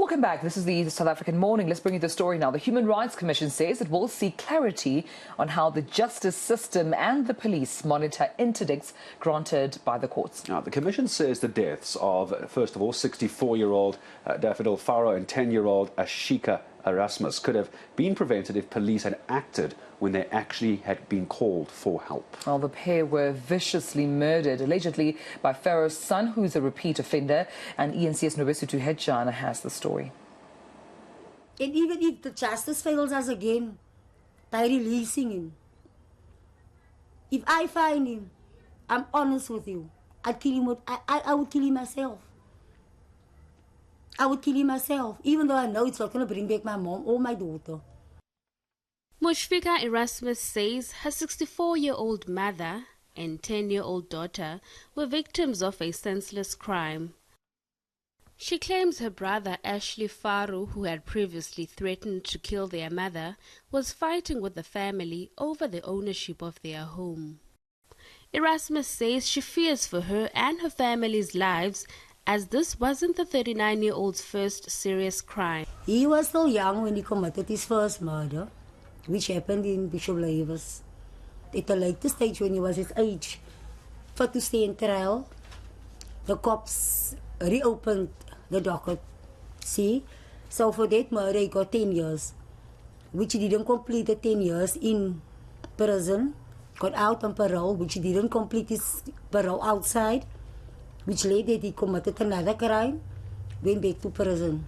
Welcome back. This is the South African Morning. Let's bring you the story now. The Human Rights Commission says it will seek clarity on how the justice system and the police monitor interdicts granted by the courts. Now, the Commission says the deaths of, first of all, 64-year-old Daffodil Faro and 10-year-old Ashika Erasmus could have been prevented if police had acted when they actually had been called for help. Well, the pair were viciously murdered, allegedly by Faro's son, who's a repeat offender, and eNCA's Nobesuthu Hejana has the story. And even if the justice fails us again by releasing him, if I find him, I'm honest with you, I'd kill him. I would kill him myself. I would kill him myself, even though I know it's not going to bring back my mom or my daughter. Mushfika Erasmus says her 64-year-old mother and 10-year-old daughter were victims of a senseless crime. She claims her brother Ashley Faro, who had previously threatened to kill their mother, was fighting with the family over the ownership of their home. Erasmus says she fears for her and her family's lives, as this wasn't the 39-year-old's first serious crime. He was still young when he committed his first murder, which happened in Bishop Lavers. At a later stage, when he was his age, for to stay in trial, the cops reopened the docket. See? So for that murder, he got 10 years, which he didn't complete the 10 years in prison, got out on parole, which he didn't complete his parole outside, which led that he committed another crime, went back to prison.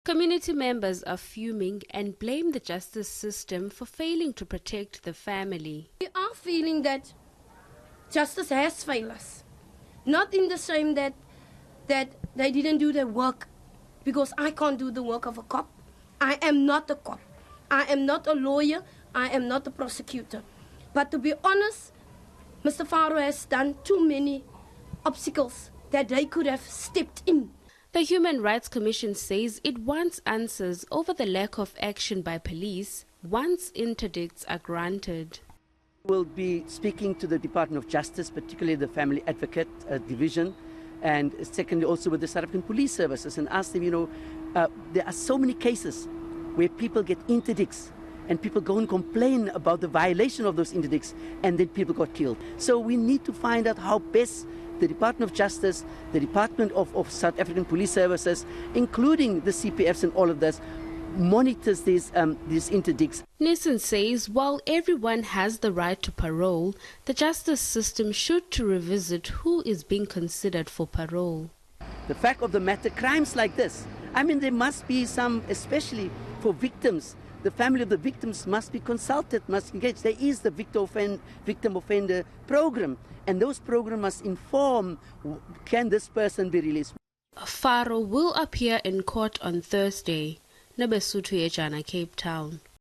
Community members are fuming and blame the justice system for failing to protect the family. We are feeling that justice has failed us. Not in the same that they didn't do their work, because I can't do the work of a cop. I am not a cop. I am not a lawyer. I am not a prosecutor. But to be honest, Mr. Faro has done too many obstacles that they could have stepped in. The Human Rights Commission says it wants answers over the lack of action by police once interdicts are granted. We'll be speaking to the Department of Justice, particularly the Family Advocate Division, and secondly also with the South African Police Services, and ask them, there are so many cases where people get interdicts and people go and complain about the violation of those interdicts, and then people got killed. So we need to find out how best the Department of Justice, the Department of South African Police Services, including the CPFs and all of this, monitors these interdicts. Nissen says while everyone has the right to parole, the justice system should to revisit who is being considered for parole. The fact of the matter, crimes like this, there must be some, especially for victims, the family of the victims must be consulted, must engage. There is the victim offender program, and those programs must inform, can this person be released? Faro will appear in court on Thursday. Nobesuthu Hejana, Cape Town.